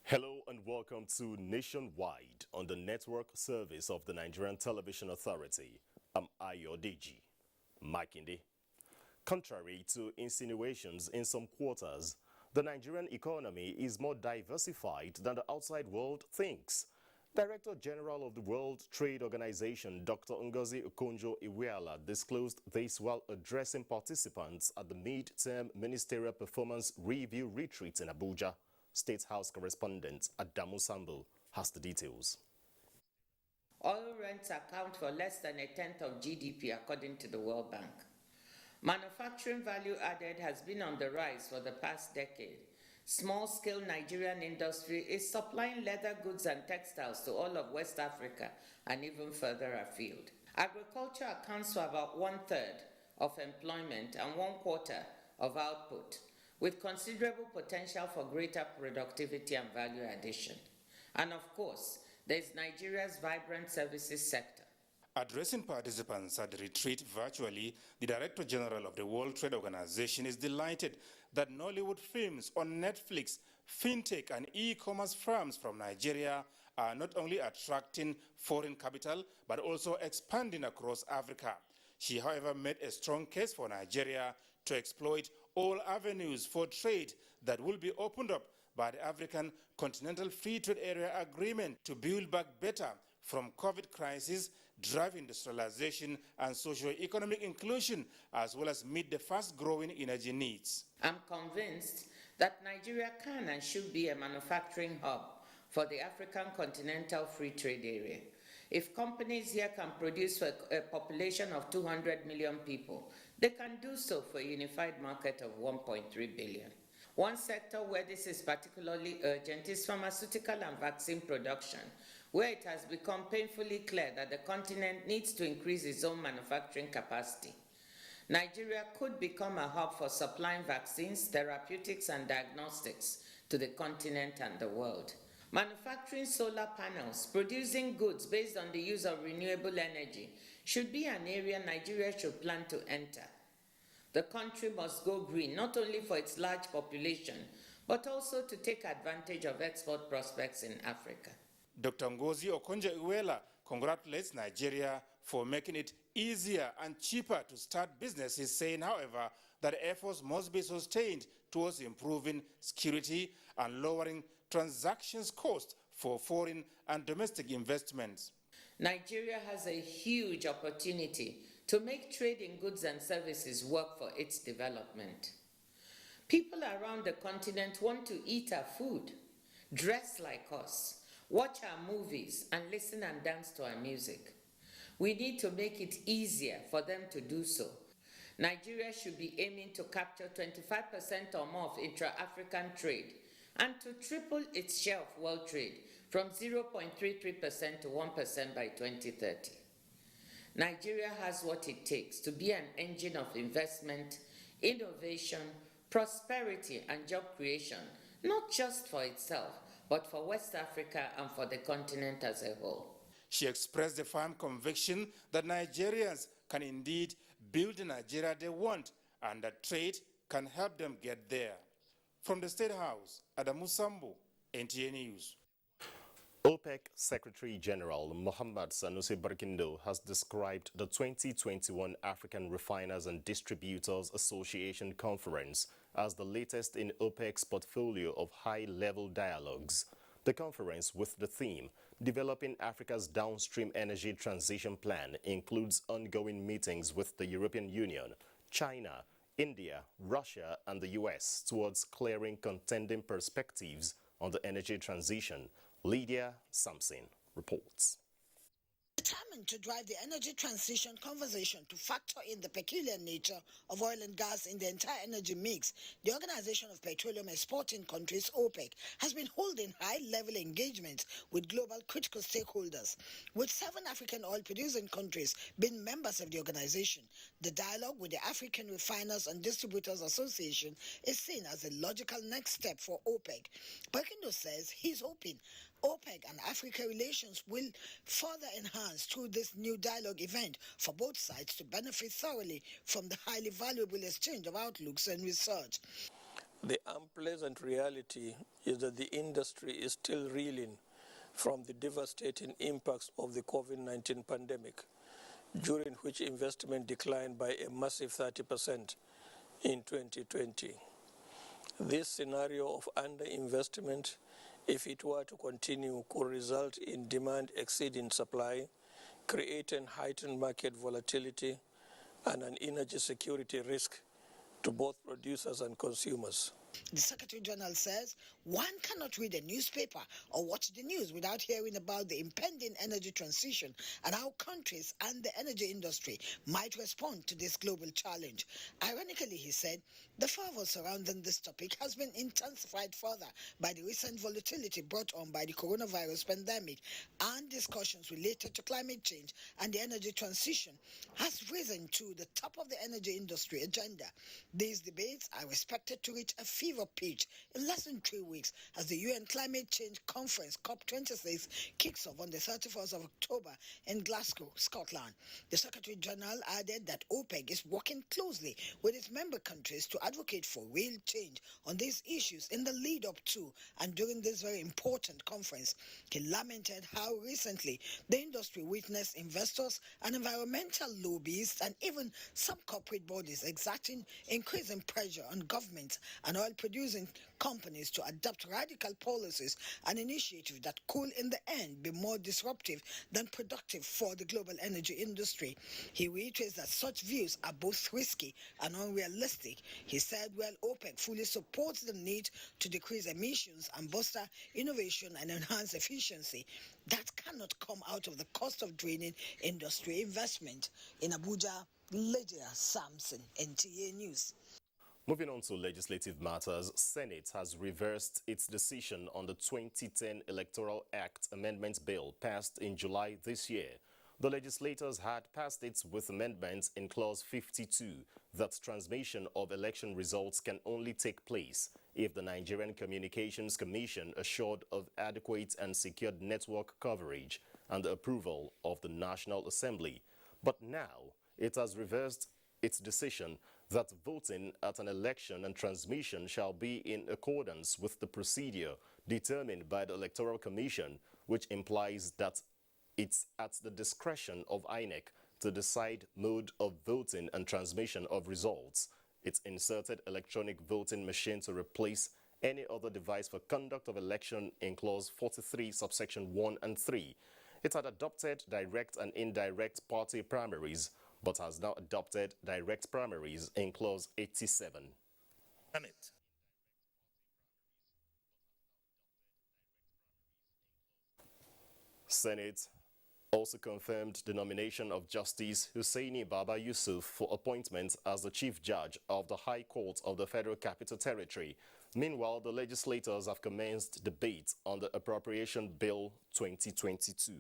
Hello and welcome to Nationwide on the network service of the Nigerian Television Authority. I'm Ayodeji Makinde. Contrary to insinuations in some quarters, the Nigerian economy is more diversified than the outside world thinks. Director General of the World Trade Organization, Dr. Ngozi Okonjo-Iweala, disclosed this while addressing participants at the mid-term Ministerial Performance Review Retreat in Abuja. State House correspondent Adamu Sambo has the details. Oil rents account for less than a tenth of GDP according to the World Bank. Manufacturing value added has been on the rise for the past decade. Small-scale Nigerian industry is supplying leather goods and textiles to all of West Africa and even further afield. Agriculture accounts for about 1/3 of employment and 1/4 of output, with considerable potential for greater productivity and value addition. And of course, there is Nigeria's vibrant services sector. Addressing participants at the retreat virtually, the Director General of the World Trade Organization is delighted that Nollywood films on Netflix, fintech and e-commerce firms from Nigeria are not only attracting foreign capital, but also expanding across Africa. She, however, made a strong case for Nigeria to exploit all avenues for trade that will be opened up by the African Continental Free Trade Area Agreement to build back better from COVID crisis, drive industrialization and socio-economic inclusion, as well as meet the fast-growing energy needs. I'm convinced that Nigeria can and should be a manufacturing hub for the African Continental Free Trade Area. If companies here can produce for a population of 200 million people, they can do so for a unified market of 1.3 billion. One sector where this is particularly urgent is pharmaceutical and vaccine production, where it has become painfully clear that the continent needs to increase its own manufacturing capacity. Nigeria could become a hub for supplying vaccines, therapeutics, and diagnostics to the continent and the world. Manufacturing solar panels, producing goods based on the use of renewable energy should be an area Nigeria should plan to enter. The country must go green, not only for its large population, but also to take advantage of export prospects in Africa. Dr. Ngozi Okonjo-Iweala congratulates Nigeria for making it easier and cheaper to start businesses, saying, however, that efforts must be sustained towards improving security and lowering transactions costs for foreign and domestic investments. Nigeria has a huge opportunity to make trade in goods and services work for its development. People around the continent want to eat our food, dress like us, watch our movies, and listen and dance to our music. We need to make it easier for them to do so. Nigeria should be aiming to capture 25% or more of intra-African trade and to triple its share of world trade from 0.33% to 1% by 2030. Nigeria has what it takes to be an engine of investment, innovation, prosperity, and job creation, not just for itself, but for West Africa and for the continent as a whole. She expressed the firm conviction that Nigerians can indeed build the Nigeria they want and that trade can help them get there. From the State House, Adamu Sambo, NTA News. OPEC Secretary General Mohamed Sanusi Barkindo has described the 2021 African Refiners and Distributors Association Conference as the latest in OPEC's portfolio of high-level dialogues. The conference, with the theme Developing Africa's Downstream Energy Transition Plan, includes ongoing meetings with the European Union, China, India, Russia, and the US towards clearing contending perspectives on the energy transition. Lydia Sampson reports. Determined to drive the energy transition conversation to factor in the peculiar nature of oil and gas in the entire energy mix, the Organization of Petroleum Exporting Countries, OPEC, has been holding high-level engagements with global critical stakeholders. With 7 African oil-producing countries being members of the organization, the dialogue with the African Refiners and Distributors Association is seen as a logical next step for OPEC. Berkindo says he's hoping OPEC and Africa relations will further enhance through this new dialogue event for both sides to benefit thoroughly from the highly valuable exchange of outlooks and research. The unpleasant reality is that the industry is still reeling from the devastating impacts of the COVID-19 pandemic, during which investment declined by a massive 30% in 2020. This scenario of underinvestment, if it were to continue, could result in demand exceeding supply, creating heightened market volatility and an energy security risk to both producers and consumers. The Secretary General says one cannot read a newspaper or watch the news without hearing about the impending energy transition and how countries and the energy industry might respond to this global challenge. Ironically, he said, the fervor surrounding this topic has been intensified further by the recent volatility brought on by the coronavirus pandemic, and discussions related to climate change and the energy transition has risen to the top of the energy industry agenda. These debates are expected to reach a fever pitch in less than 3 weeks as the UN Climate Change Conference COP26 kicks off on the 31st of October in Glasgow, Scotland. The Secretary General added that OPEC is working closely with its member countries to advocate for real change on these issues in the lead up to and during this very important conference. He lamented how recently the industry witnessed investors and environmental lobbyists and even some corporate bodies exerting increasing pressure on governments and oil-producing companies to adopt radical policies and initiatives that could in the end be more disruptive than productive for the global energy industry. He reiterates that such views are both risky and unrealistic. He said, well, OPEC fully supports the need to decrease emissions and bolster innovation and enhance efficiency. That cannot come out of the cost of draining industry investment. In Abuja, Lydia Sampson, NTA News. Moving on to legislative matters, Senate has reversed its decision on the 2010 Electoral Act Amendment Bill passed in July this year. The legislators had passed it with amendments in Clause 52 that transmission of election results can only take place if the Nigerian Communications Commission assured of adequate and secured network coverage and the approval of the National Assembly. But now it has reversed its decision that voting at an election and transmission shall be in accordance with the procedure determined by the Electoral Commission, which implies that it's at the discretion of INEC to decide mode of voting and transmission of results. It's inserted electronic voting machine to replace any other device for conduct of election in Clause 43, subsection 1 and 3. It had adopted direct and indirect party primaries, but has now adopted direct primaries in Clause 87. Senate also confirmed the nomination of Justice Hussaini Baba Yusuf for appointment as the Chief Judge of the High Court of the Federal Capital Territory. Meanwhile, the legislators have commenced debate on the Appropriation Bill 2022.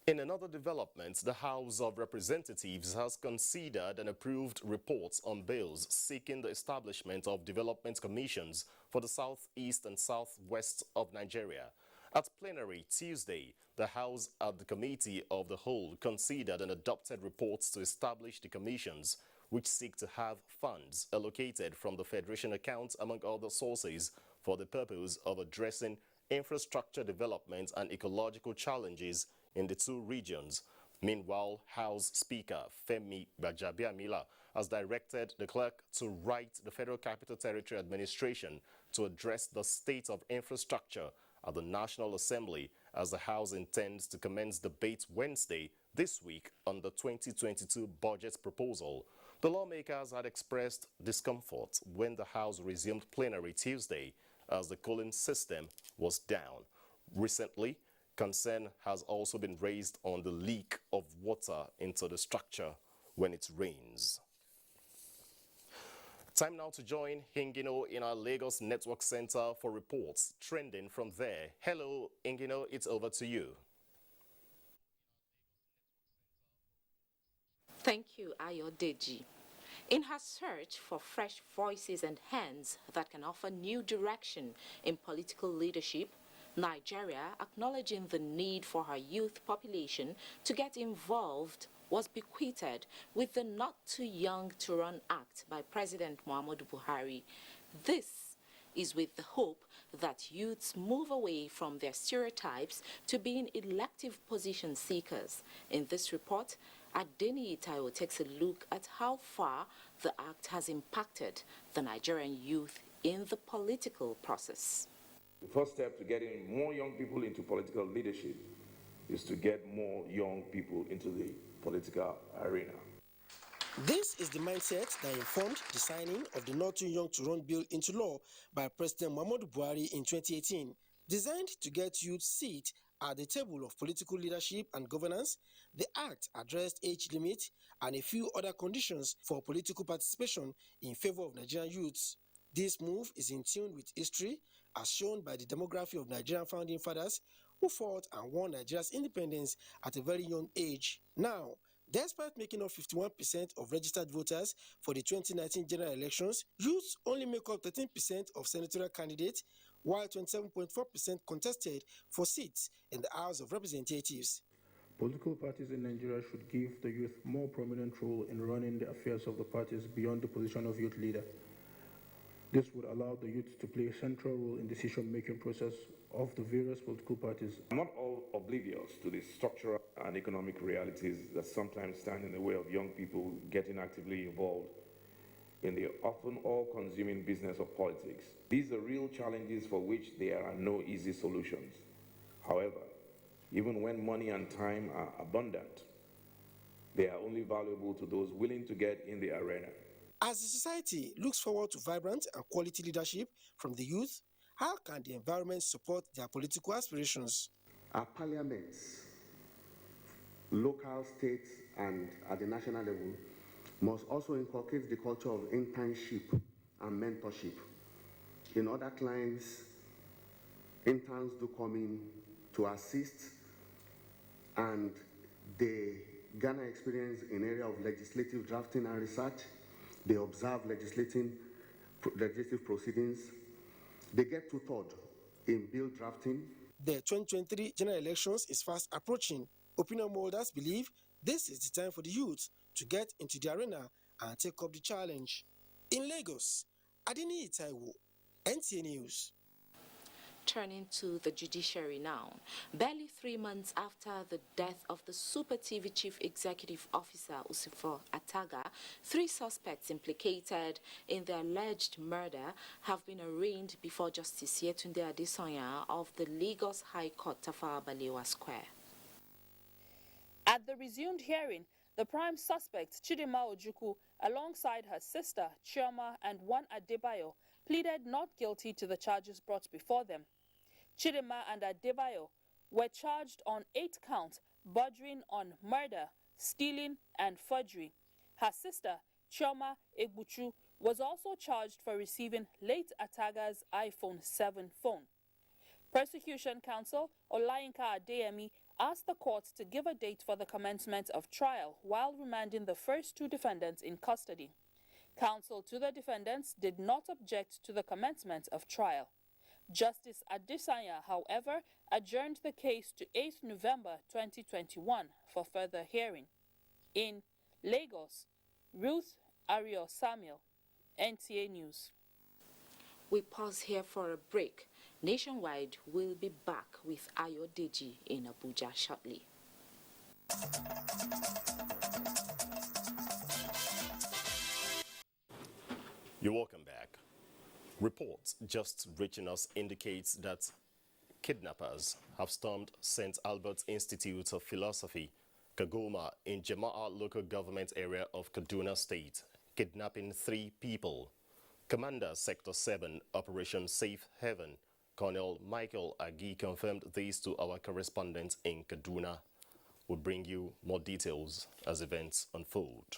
In another development, the House of Representatives has considered and approved reports on bills seeking the establishment of development commissions for the southeast and southwest of Nigeria. At plenary Tuesday, the House at the Committee of the Whole considered and adopted reports to establish the commissions, which seek to have funds allocated from the Federation account, among other sources, for the purpose of addressing infrastructure development and ecological challenges in the two regions. Meanwhile, House Speaker Femi Gbajabiamila has directed the clerk to write the Federal Capital Territory Administration to address the state of infrastructure at the National Assembly, as the House intends to commence debate Wednesday this week on the 2022 budget proposal. The lawmakers had expressed discomfort when the House resumed plenary Tuesday as the cooling system was down. Recently, concern has also been raised on the leak of water into the structure when it rains. Time now to join Hingino in our Lagos Network Center for reports trending from there. Hello, Hingino, it's over to you. Thank you, Ayodeji. In her search for fresh voices and hands that can offer new direction in political leadership, Nigeria, acknowledging the need for her youth population to get involved, was bequeathed with the Not Too Young to Run Act by President Muhammadu Buhari. This is with the hope that youths move away from their stereotypes to being elective position seekers. In this report, Adeni Itayo takes a look at how far the act has impacted the Nigerian youth in the political process. The first step to getting more young people into political leadership is to get more young people into the political arena. This is the mindset that informed the signing of the Not Too Young to Run bill into law by President Muhammadu Buhari in 2018. Designed to get youth seat at the table of political leadership and governance, the act addressed age limit and a few other conditions for political participation in favor of Nigerian youths. This move is in tune with history, as shown by the demography of Nigerian founding fathers who fought and won Nigeria's independence at a very young age. Now, despite making up 51% of registered voters for the 2019 general elections, youths only make up 13% of senatorial candidates, while 27.4% contested for seats in the House of Representatives. Political parties in Nigeria should give the youth more prominent role in running the affairs of the parties beyond the position of youth leader. This would allow the youth to play a central role in decision-making process of the various political parties. I'm not all oblivious to the structural and economic realities that sometimes stand in the way of young people getting actively involved in the often all-consuming business of politics. These are real challenges for which there are no easy solutions. However, even when money and time are abundant, they are only valuable to those willing to get in the arena. As the society looks forward to vibrant and quality leadership from the youth, how can the environment support their political aspirations? Our parliaments, local, state, and at the national level, must also inculcate the culture of internship and mentorship. In other clients, interns do come in to assist, and they garner experience in area of legislative drafting and research. They observe legislative proceedings. They get tutored in bill drafting. The 2023 general elections is fast approaching. Opinion holders believe this is the time for the youth to get into the arena and take up the challenge. In Lagos, Adini Itaiwo, NTA News. Turning to the judiciary now. Barely 3 months after the death of the Super TV Chief Executive Officer Usifo Ataga, 3 suspects implicated in the alleged murder have been arraigned before Justice Yetunde Adesanya of the Lagos High Court Tafawa Balewa Square. At the resumed hearing, the prime suspect, Chidinma Ojukwu, alongside her sister, Chioma, and one Adebayo, pleaded not guilty to the charges brought before them. Chidinma and Adebayo were charged on 8 counts, bordering on murder, stealing, and forgery. Her sister, Chioma Egbuchu, was also charged for receiving late Ataga's iPhone 7 phone. Prosecution counsel Olayinka Adeyemi asked the court to give a date for the commencement of trial while remanding the first 2 defendants in custody. Counsel to the defendants did not object to the commencement of trial. Justice Adesanya, however, adjourned the case to 8th November 2021 for further hearing. In Lagos, Ruth Ario Samuel, NTA News. We pause here for a break. Nationwide will be back with Ayodeji in Abuja shortly. You're welcome back. Reports just reaching us indicates that kidnappers have stormed St. Albert's Institute of Philosophy, Kagoma, in Jama'a local government area of Kaduna State, kidnapping 3 people. Commander Sector 7 Operation Safe Haven, Colonel Michael Agi, confirmed this to our correspondent in Kaduna. We'll bring you more details as events unfold.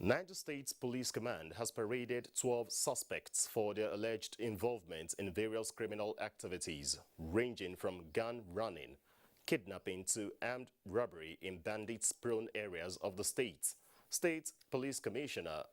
Niger State Police Command has paraded 12 suspects for their alleged involvement in various criminal activities, ranging from gun running, kidnapping to armed robbery in bandits-prone areas of the state. State Police Commissioner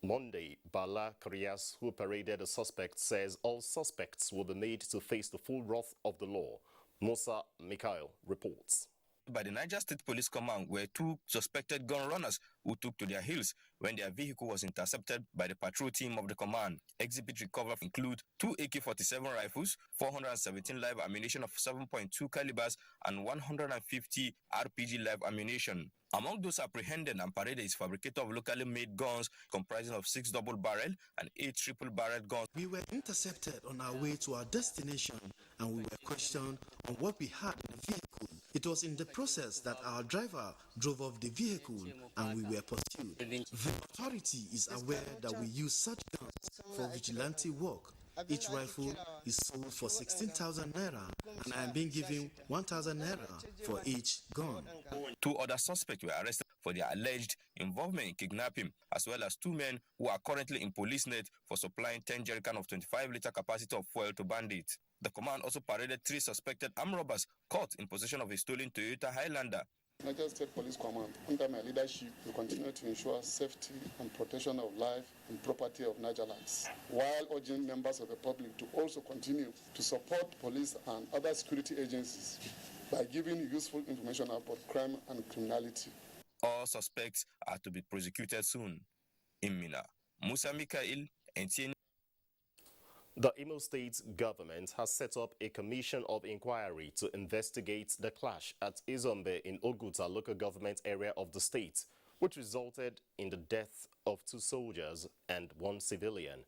Monday Bala Krias, who paraded the suspects, says all suspects will be made to face the full wrath of the law. Musa Mikhail reports. By the Niger State Police Command were 2 suspected gun runners who took to their heels when their vehicle was intercepted by the patrol team of the command. Exhibit recovered include 2 AK-47 rifles, 417 live ammunition of 7.2 calibers, and 150 RPG live ammunition. Among those apprehended and paraded is fabricator of locally made guns comprising of 6 double-barrel and 8 triple-barrel guns. We were intercepted on our way to our destination and we were questioned on what we had in the vehicle. It was in the process that our driver drove off the vehicle and we were pursued. The authority is aware that we use such guns for vigilante work. Each rifle is sold for 16,000 naira and I am being given 1,000 naira for each gun. 2 other suspects were arrested for their alleged involvement in kidnapping, as well as 2 men who are currently in police net for supplying 10 jerrycans of 25-liter capacity of fuel to bandits. The command also paraded 3 suspected armed robbers caught in possession of a stolen Toyota Highlander. Niger State Police Command, under my leadership, will continue to ensure safety and protection of life and property of Nigerians, while urging members of the public to also continue to support police and other security agencies by giving useful information about crime and criminality. All suspects are to be prosecuted soon. In Mina, Musa Mikhail, NTN. The Imo State government has set up a commission of inquiry to investigate the clash at Izombe in Oguta local government area of the state, which resulted in the death of 2 soldiers and 1 civilian.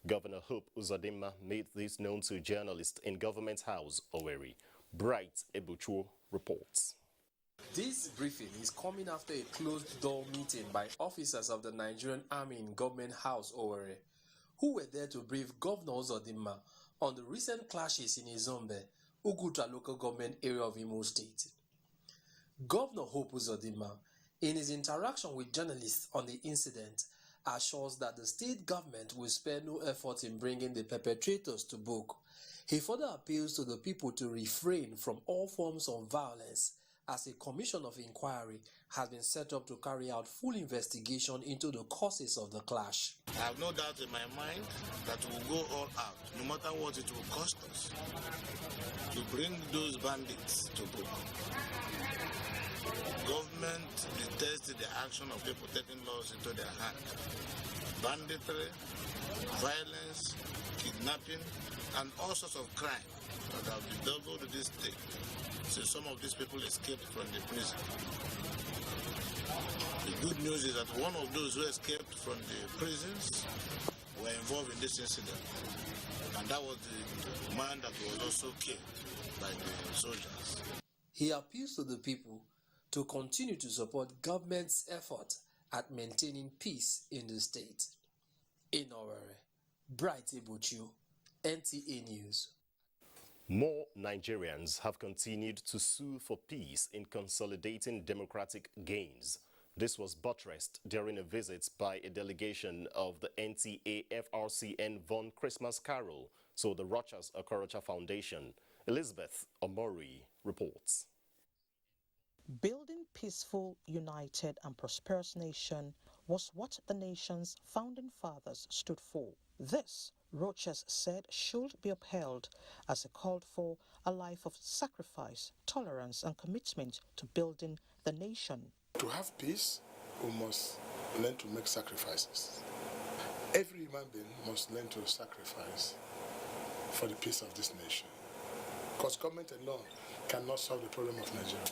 Governor Hope Uzodinma made this known to journalists in Government House, Owerri. Bright Ebuchu reports. This briefing is coming after a closed-door meeting by officers of the Nigerian Army in Government House, Owerri, who were there to brief Governor Uzodinma on the recent clashes in Izombe, Oguta local government area of Imo State. Governor Hope Uzodinma, in his interaction with journalists on the incident, assures that the state government will spare no effort in bringing the perpetrators to book. He further appeals to the people to refrain from all forms of violence, as a commission of inquiry has been set up to carry out full investigation into the causes of the clash. I have no doubt in my mind that we will go all out, no matter what it will cost us, to bring those bandits to book. Government detests the action of people taking laws into their hands. Banditry, violence, kidnapping, and all sorts of crime that have been doubled to this state. So some of these people escaped from the prison. The good news is that one of those who escaped from the prisons were involved in this incident. And that was the man that was also killed by the soldiers. He appeals to the people to continue to support government's effort at maintaining peace in the state. In Owerri, Bright Ebuchu, NTA News. More Nigerians have continued to sue for peace in consolidating democratic gains. This was buttressed during a visit by a delegation of the NTA FRCN Von Christmas Carol to the Rochas Okorocha Foundation. Elizabeth Omori reports. Building peaceful, united and prosperous nation was what the nation's founding fathers stood for. This, Rochas said, should be upheld as it called for a life of sacrifice, tolerance and commitment to building the nation. To have peace, we must learn to make sacrifices. Every human being must learn to sacrifice for the peace of this nation. Because government alone cannot solve the problem of Nigeria.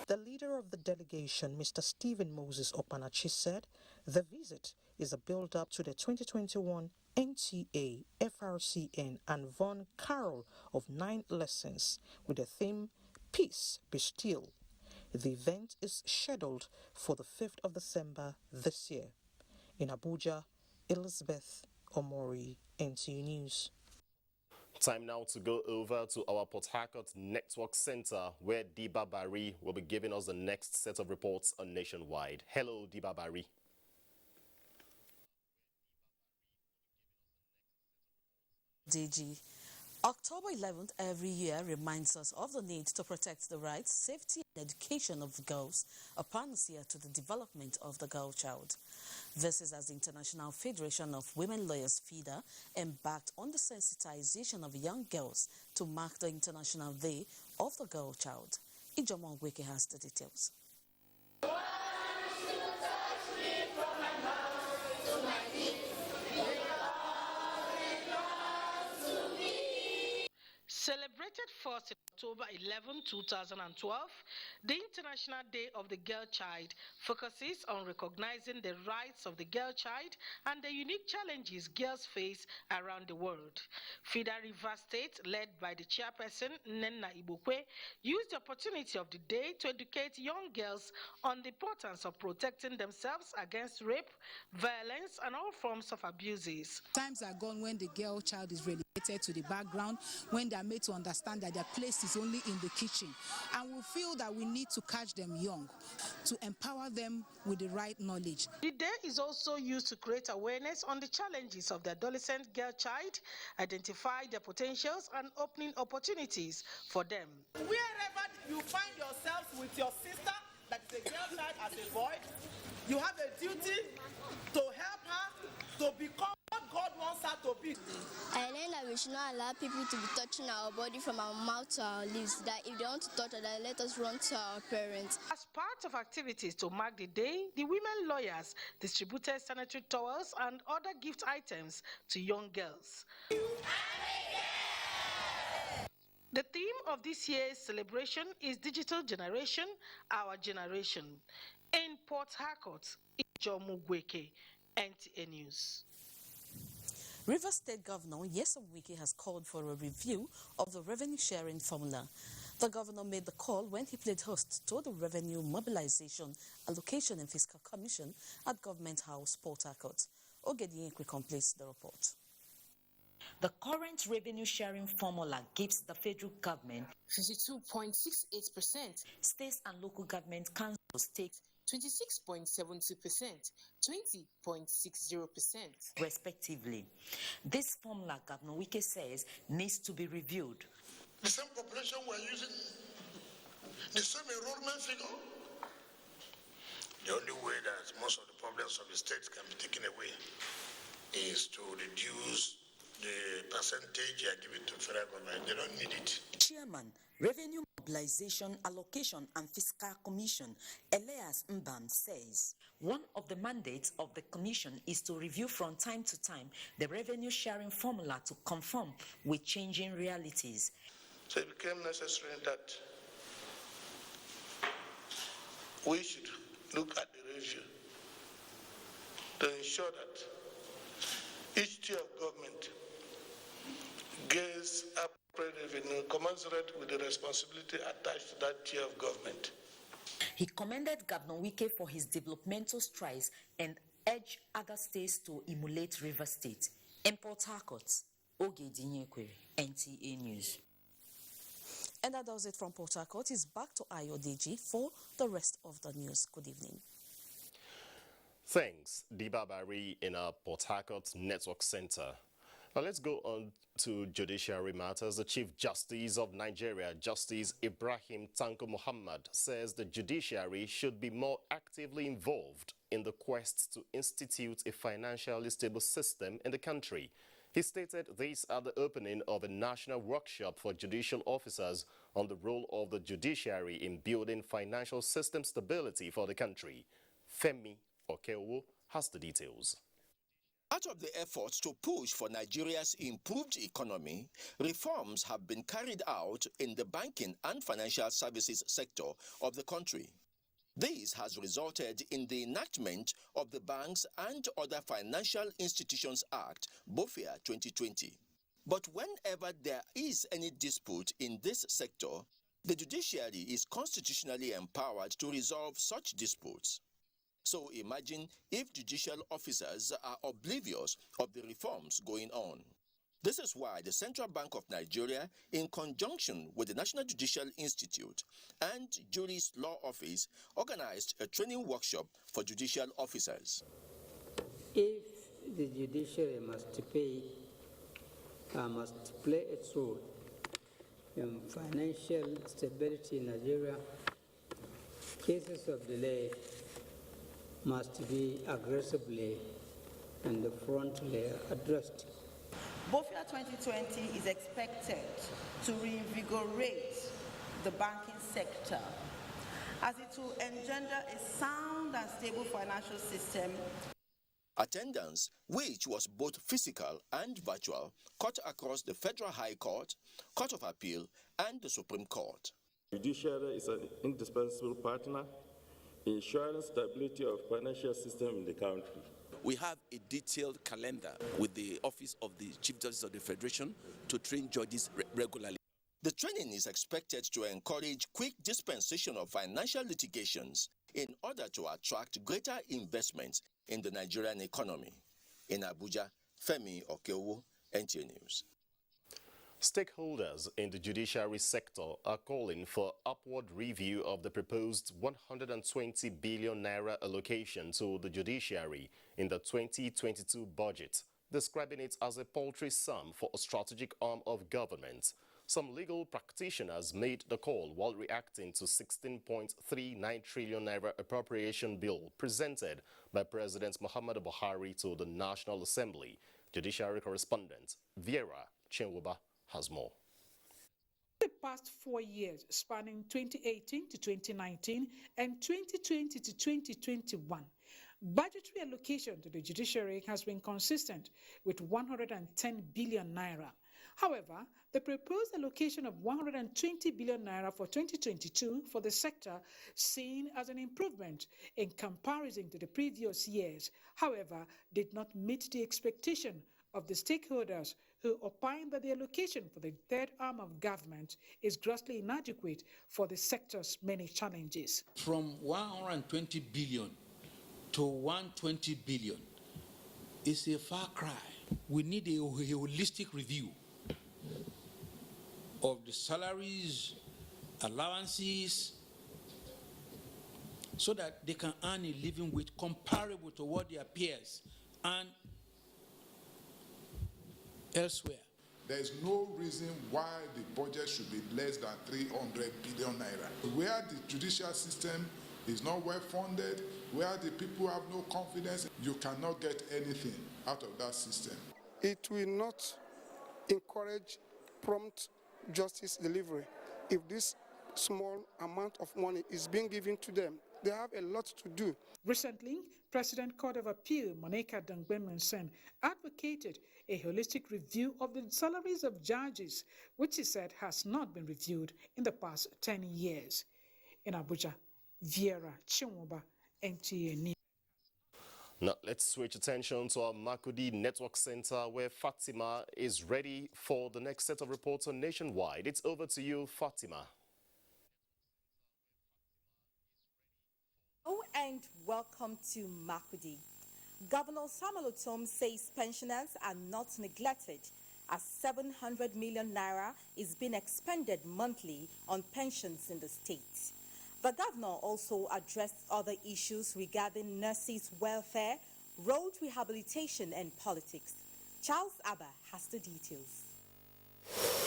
The leader of the delegation, Mr. Stephen Moses Opanachi, said the visit is a build-up to the 2021 NTA, FRCN and Von Carol of 9 lessons with the theme, Peace Be Still. The event is scheduled for the 5th of December this year. In Abuja, Elizabeth Omori, NTU News. Time now to go over to our Port Harcourt Network Center, where Diba Bari will be giving us the next set of reports on Nationwide. Hello, Diba Bari. DG. October 11th every year reminds us of the need to protect the rights, safety and education of girls, a panacea to the development of the girl child. This is as the International Federation of Women Lawyers FIDA embarked on the sensitization of young girls to mark the International Day of the Girl Child. Ijomo Ogweke has the details. Celebrated first in October 11, 2012, the International Day of the Girl Child focuses on recognizing the rights of the girl child and the unique challenges girls face around the world. FIDA Rivers State, led by the chairperson, Nenna Ibokwe, used the opportunity of the day to educate young girls on the importance of protecting themselves against rape, violence, and all forms of abuses. Times are gone when the girl child is relegated to the background, when they are made to understand that their place is only in the kitchen. And we feel that we need to catch them young, to empower them with the right knowledge. The day is also used to create awareness on the challenges of the adolescent girl child, identify their potentials and opening opportunities for them. Wherever you find yourself with your sister that is a girl child as a boy, you have a duty to help her to become what God wants her to be. I learned that we should not allow people to be touching our body from our mouth to our lips, that if they want to touch us, let us run to our parents. As part of activities to mark the day, the women lawyers distributed sanitary towels and other gift items to young girls. The theme of this year's celebration is Digital Generation, Our Generation. In Port Harcourt, Ijomo Ogweke, NTA News. Rivers State Governor Nyesom Wike has called for a review of the revenue sharing formula. The governor made the call when he played host to the Revenue Mobilization, Allocation and Fiscal Commission at Government House, Port Harcourt. Ogediekwe completes the report. The current revenue sharing formula gives the federal government 52.68%, states and local government councils take 26.72%, 20.60%, respectively. This formula, Governor Wike says, needs to be reviewed. The same population we're using, the same enrollment figure. The only way that most of the problems of the states can be taken away is to reduce the percentage I give it to federal government. They don't need it. Chairman, Revenue Mobilization, Allocation and Fiscal Commission, Elias Mbam, says one of the mandates of the commission is to review from time to time the revenue sharing formula to conform with changing realities. So it became necessary that we should look at the review to ensure that each tier of government gets appropriate revenue commensurate with the responsibility attached to that tier of government. He commended Governor Wike for his developmental strides and urged other states to emulate River State. In Port Harcourt, Ogediekwe, NTA News. And that does it from Port Harcourt. It's back to Ayodeji for the rest of the news. Good evening. Thanks, Diba Bari in our Port Harcourt Network Center. Now let's go on to judiciary matters. The Chief Justice of Nigeria, Justice Ibrahim Tanko Muhammad, says the judiciary should be more actively involved in the quest to institute a financially stable system in the country. He stated this at the opening of a national workshop for judicial officers on the role of the judiciary in building financial system stability for the country. Femi Okeowo has the details. Part of the efforts to push for Nigeria's improved economy, reforms have been carried out in the banking and financial services sector of the country. This has resulted in the enactment of the Banks and Other Financial Institutions Act, BOFIA 2020. But whenever there is any dispute in this sector, The judiciary is constitutionally empowered to resolve such disputes. So imagine if judicial officers are oblivious of the reforms going on. This is why the Central Bank of Nigeria, in conjunction with the National Judicial Institute and Juris Law Office, organized a training workshop for judicial officers. If the judiciary must play its role in financial stability in Nigeria, cases of delay must be aggressively and frontally addressed. BOFIA 2020 is expected to reinvigorate the banking sector as it will engender a sound and stable financial system. Attendance, which was both physical and virtual, cut across the Federal High Court, Court of Appeal, and the Supreme Court. Judiciary is an indispensable partner in ensuring stability of financial system in the country. We have a detailed calendar with the Office of the Chief Justice of the Federation to train judges regularly. The training is expected to encourage quick dispensation of financial litigations in order to attract greater investments in the Nigerian economy. In Abuja, Femi Okeowo, NTA News. Stakeholders in the judiciary sector are calling for upward review of the proposed 120 billion naira allocation to the judiciary in the 2022 budget, describing it as a paltry sum for a strategic arm of government. Some legal practitioners made the call while reacting to 16.39 trillion naira appropriation bill presented by President Muhammadu Buhari to the National Assembly. Judiciary correspondent Vera Chenwoba has more. The past 4 years, spanning 2018 to 2019 and 2020 to 2021, budgetary allocation to the judiciary has been consistent with 110 billion naira. However, the proposed allocation of 120 billion naira for 2022 for the sector, seen as an improvement in comparison to the previous years, however, did not meet the expectation of the stakeholders who opine that the allocation for the third arm of government is grossly inadequate for the sector's many challenges. From 120 billion to 120 billion is a far cry. We need a holistic review of the salaries, allowances, so that they can earn a living wage comparable to what their peers earn elsewhere. There is no reason why the budget should be less than 300 billion naira. Where the judicial system is not well funded, where the people have no confidence, you cannot get anything out of that system. It will not encourage prompt justice delivery. If this small amount of money is being given to them, they have a lot to do. Recently, President Court of Appeal Monica Dangbe-Mansen advocated a holistic review of the salaries of judges, which he said has not been reviewed in the past 10 years. In Abuja, Vera Chinwoba, NTA News. Now, let's switch attention to our Makudi Network Center, where Fatima is ready for the next set of reports on Nationwide. It's over to you, Fatima. Oh, and welcome to Makudi. Governor Samuel Otom says pensioners are not neglected as 700 million naira is being expended monthly on pensions in the state. The governor also addressed other issues regarding nurses' welfare, road rehabilitation and politics. Charles Abba has the details.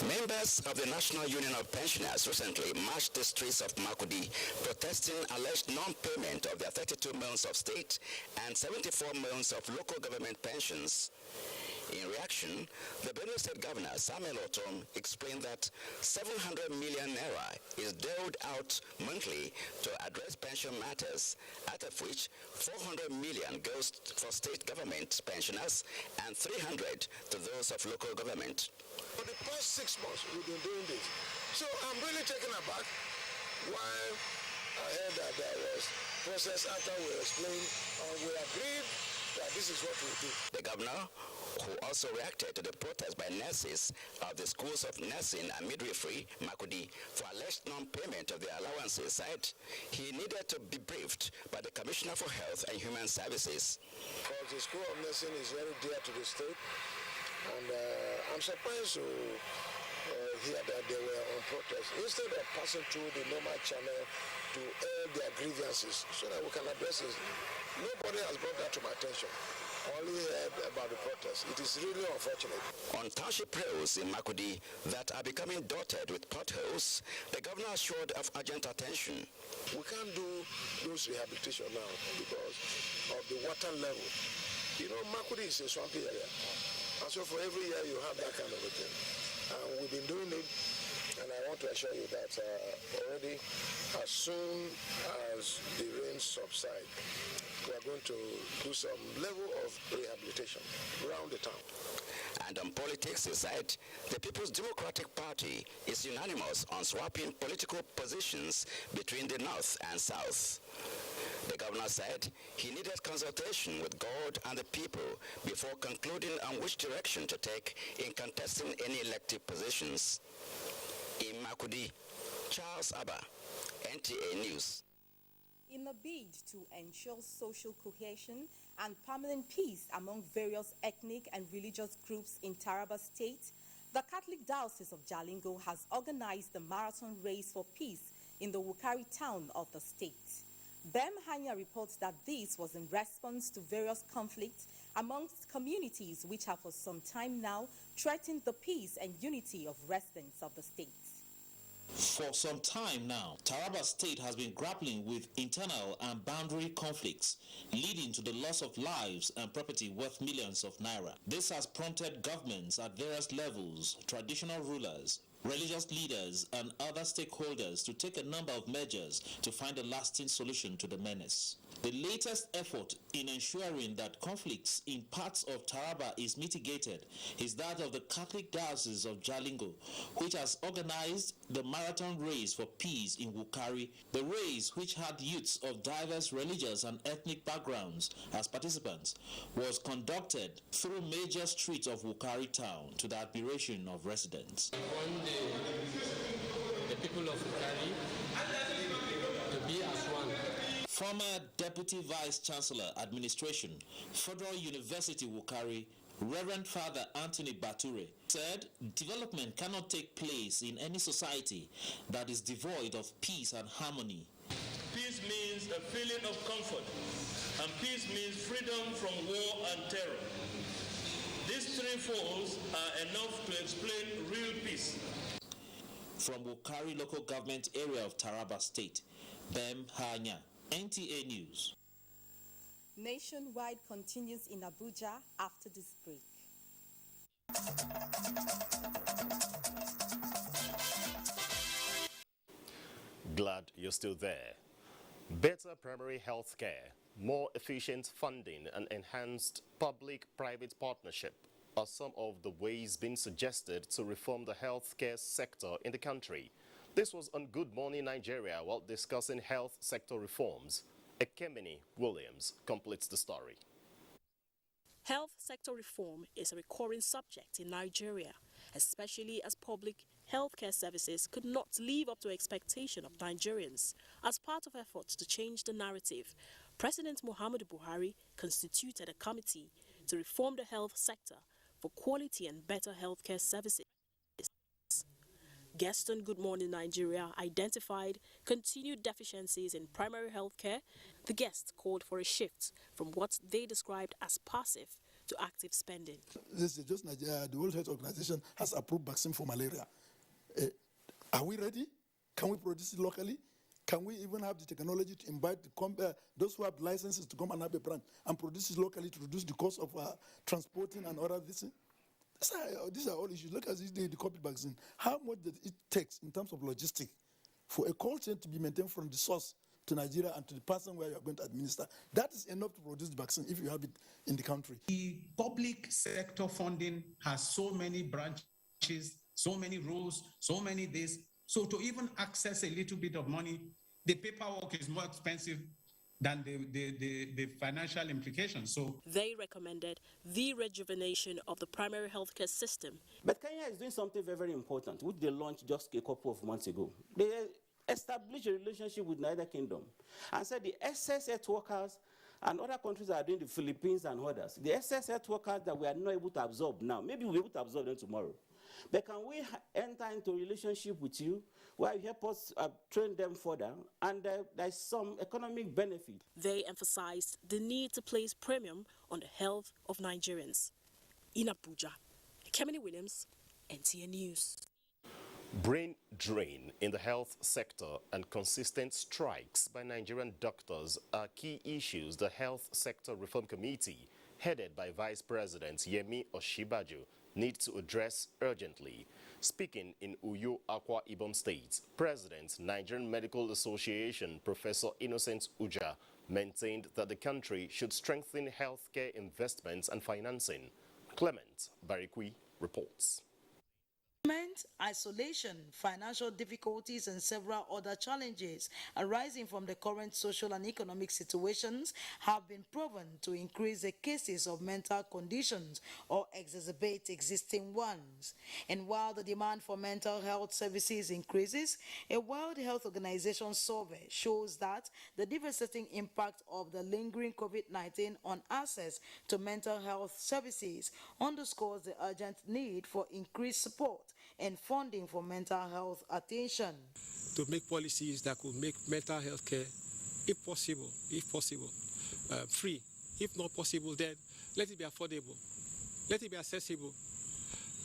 Members of the National Union of Pensioners recently marched the streets of Makudi protesting alleged non-payment of their 32 months of state and 74 months of local government pensions. In reaction, the Benue State Governor Samuel Otom explained that 700 million naira is doled out monthly to address pension matters, out of which 400 million goes for state government pensioners and 300 to those of local government. For the past 6 months, we've been doing this. So I'm really taken aback while I heard that there was process after we explained and we agreed that this is what we do. The governor, who also reacted to the protest by nurses of the schools of nursing and midwifery, Makudi, for alleged non-payment of their allowances, said he needed to be briefed by the Commissioner for Health and Human Services. Because the School of Nursing is very dear to the state, and I'm surprised to hear that they were on protest. Instead of passing through the normal channel to air their grievances so that we can address it, nobody has brought that to my attention. Only heard about the protest. It is really unfortunate. On township roads in Makudi that are becoming dotted with potholes, the governor assured of urgent attention. We can't do those rehabilitation now because of the water level. You know, Makudi is a swampy area. And so for every year you have that kind of a thing. And we've been doing it, and I want to assure you that already as soon as the rains subside, we are going to do some level of rehabilitation around the town. And on politics, he said, the People's Democratic Party is unanimous on swapping political positions between the North and South. The governor said he needed consultation with God and the people before concluding on which direction to take in contesting any elective positions. In Makudi, Charles Abba, NTA News. In a bid to ensure social cohesion and permanent peace among various ethnic and religious groups in Taraba State, the Catholic Diocese of Jalingo has organized the marathon race for peace in the Wukari town of the state. Bem Hanya reports that this was in response to various conflicts amongst communities which have for some time now threatened the peace and unity of residents of the state. For some time now, Taraba State has been grappling with internal and boundary conflicts, leading to the loss of lives and property worth millions of naira. This has prompted governments at various levels, traditional rulers, religious leaders, and other stakeholders to take a number of measures to find a lasting solution to the menace. The latest effort in ensuring that conflicts in parts of Taraba is mitigated is that of the Catholic Diocese of Jalingo, which has organized the marathon race for peace in Wukari. The race, which had youths of diverse religious and ethnic backgrounds as participants, was conducted through major streets of Wukari town to the admiration of residents. Want the people of Wukari to be as one. Former Deputy Vice Chancellor Administration, Federal University Wukari, Reverend Father Anthony Bature, said development cannot take place in any society that is devoid of peace and harmony. Peace means a feeling of comfort, and peace means freedom from war and terror. These three folds are enough to explain real peace. From Wukari local government area of Taraba State, Bem Hanya, NTA News. Nationwide continues in Abuja after this break. Glad you're still there. Better primary health care, more efficient funding, and enhanced public-private partnership are some of the ways being suggested to reform the healthcare sector in the country. This was on Good Morning Nigeria while discussing health sector reforms. Ekemini Williams completes the story. Health sector reform is a recurring subject in Nigeria, especially as public healthcare services could not live up to expectation of Nigerians. As part of efforts to change the narrative, President Muhammadu Buhari constituted a committee to reform the health sector for quality and better healthcare services. Guests on Good Morning Nigeria identified continued deficiencies in primary health care. The guests called for a shift from what they described as passive to active spending. This is just Nigeria. The World Health Organization has approved vaccine for malaria. Are we ready? Can we produce it locally? Can we even have the technology to invite those who have licenses to come and have a branch and produce it locally to reduce the cost of transporting and other things? These are all issues. Look at this day, the COVID vaccine. How much does it take in terms of logistics for a cold chain to be maintained from the source to Nigeria and to the person where you are going to administer? That is enough to produce the vaccine if you have it in the country. The public sector funding has so many branches, so many roles, so many this. So to even access a little bit of money, the paperwork is more expensive than the financial implications. So they recommended the rejuvenation of the primary healthcare system. But Kenya is doing something very, very important, which they launched just a couple of months ago. They established a relationship with the United Kingdom and said the excess health workers and other countries are doing, the Philippines and others, the excess health workers that we are not able to absorb now, maybe we'll be able to absorb them tomorrow. But can we enter into a relationship with you where you help us train them further, and there's some economic benefit? They emphasized the need to place premium on the health of Nigerians. In Abuja, Kemini Williams, NTN News. Brain drain in the health sector and consistent strikes by Nigerian doctors are key issues the Health Sector Reform Committee, headed by Vice President Yemi Osinbajo, need to address urgently. Speaking in Uyo, Akwa Ibom State, President, Nigerian Medical Association, Professor Innocent Uja, maintained that the country should strengthen healthcare investments and financing. Clement Barikwi reports. Isolation, financial difficulties, and several other challenges arising from the current social and economic situations have been proven to increase the cases of mental conditions or exacerbate existing ones. And while the demand for mental health services increases, a World Health Organization survey shows that the devastating impact of the lingering COVID-19 on access to mental health services underscores the urgent need for increased support and funding for mental health attention. To make policies that could make mental health care, if possible, free. If not possible, then let it be affordable, let it be accessible,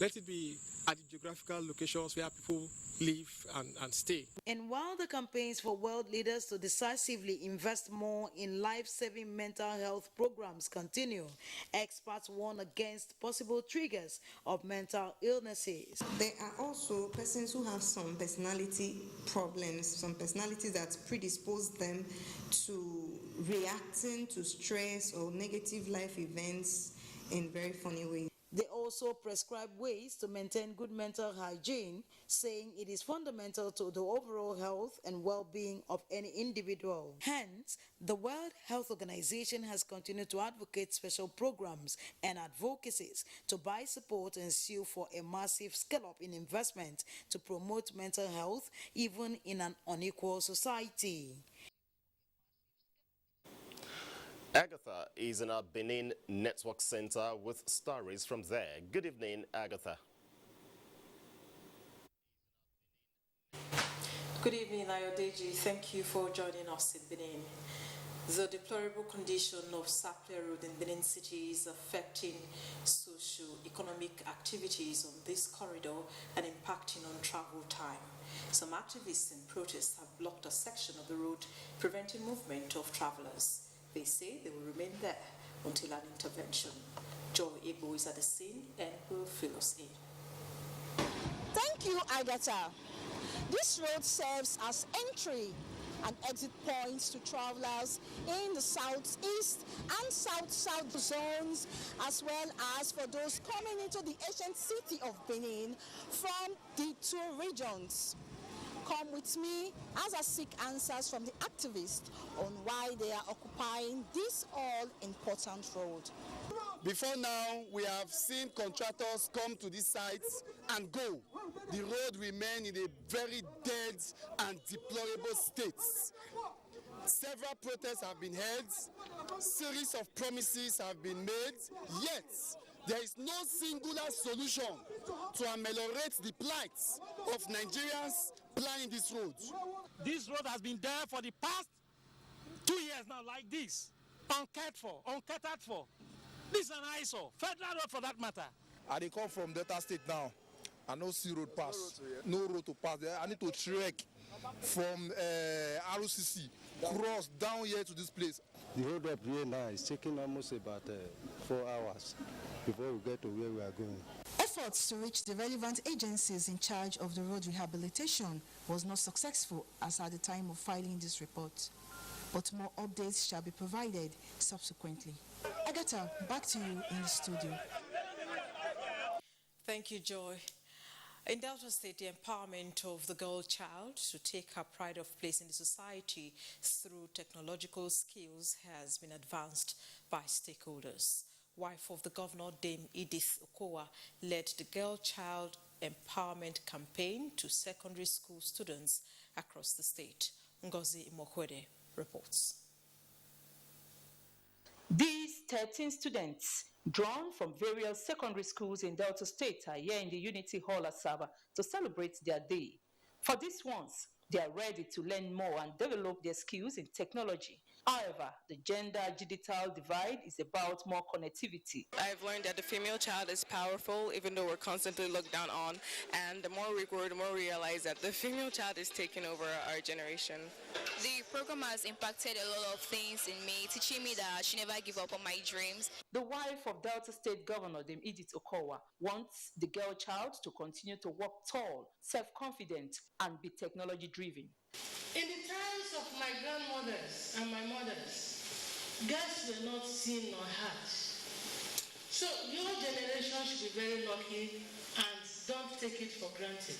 let it be at the geographical locations where people live and stay. And while the campaigns for world leaders to decisively invest more in life-saving mental health programs continue, experts warn against possible triggers of mental illnesses. There are also persons who have some personality problems, some personalities that predispose them to reacting to stress or negative life events in very funny ways. They also prescribe ways to maintain good mental hygiene, saying it is fundamental to the overall health and well-being of any individual. Hence, the World Health Organization has continued to advocate special programs and advocacies to buy support and sue for a massive scale-up in investment to promote mental health, even in an unequal society. Agatha is in our Benin Network Center with stories from there. Good evening, Agatha. Good evening, Ayodeji. Thank you for joining us in Benin. The deplorable condition of Sapele Road in Benin City is affecting socio-economic activities on this corridor and impacting on travel time. Some activists and protests have blocked a section of the road, preventing movement of travelers. They say they will remain there until an intervention. Joy Ebo is at the scene and will fill us in. Thank you, Agatha. This road serves as entry and exit points to travelers in the southeast and south-south zones, as well as for those coming into the ancient city of Benin from the two regions. Come with me as I seek answers from the activists on why they are occupying this all-important road. Before now, we have seen contractors come to these sites and go. The road remains in a very dead and deplorable state. Several protests have been held, series of promises have been made, yet there is no singular solution to ameliorate the plight of Nigerians planning this road. This road has been there for the past 2 years now, like this, uncatered for. This is an eyesore, federal road for that matter. I dey come from Delta State now. I no see road pass, no road to pass there. I need to trek from ROCC, cross down here to this place. The road up here now is taking almost about 4 hours before we get to where we are going. Efforts to reach the relevant agencies in charge of the road rehabilitation was not successful as at the time of filing this report. But more updates shall be provided subsequently. Agatha, back to you in the studio. Thank you, Joy. In Delta State, the empowerment of the girl child to take her pride of place in the society through technological skills has been advanced by stakeholders. Wife of the governor, Dame Edith Okowa, led the girl child empowerment campaign to secondary school students across the state. Ngozi Imokwede reports. These 13 students, drawn from various secondary schools in Delta State, are here in the Unity Hall at Saba to celebrate their day. For these ones, they are ready to learn more and develop their skills in technology. However, the gender-digital divide is about more connectivity. I've learned that the female child is powerful, even though we're constantly looked down on. And the more we grow, the more we realize that the female child is taking over our generation. The program has impacted a lot of things in me, teaching me that I should never give up on my dreams. The wife of Delta State Governor Dame Edith Okowa wants the girl child to continue to walk tall, self-confident, and be technology-driven. In the times of my grandmothers and my mothers, girls were not seen nor heard. So your generation should be very lucky and don't take it for granted.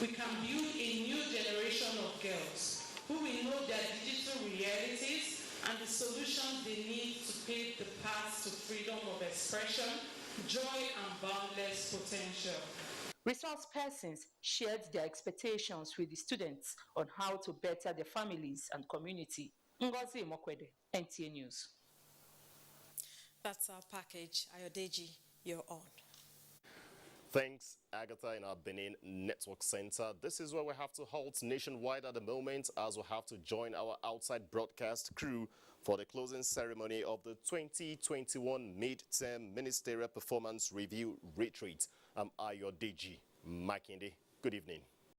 We can build a new generation of girls who will know their digital realities and the solutions they need to pave the path to freedom of expression, joy, and boundless potential. Resource persons shared their expectations with the students on how to better their families and community. Ngozi Imokwede, NTA News. That's our package. Ayodeji, you're on. Thanks, Agatha, in our Benin Network Center. This is where we have to halt nationwide at the moment, as we have to join our outside broadcast crew for the closing ceremony of the 2021 Mid-Term Ministerial Performance Review Retreat. I'm Ayodeji Makinde. Good evening.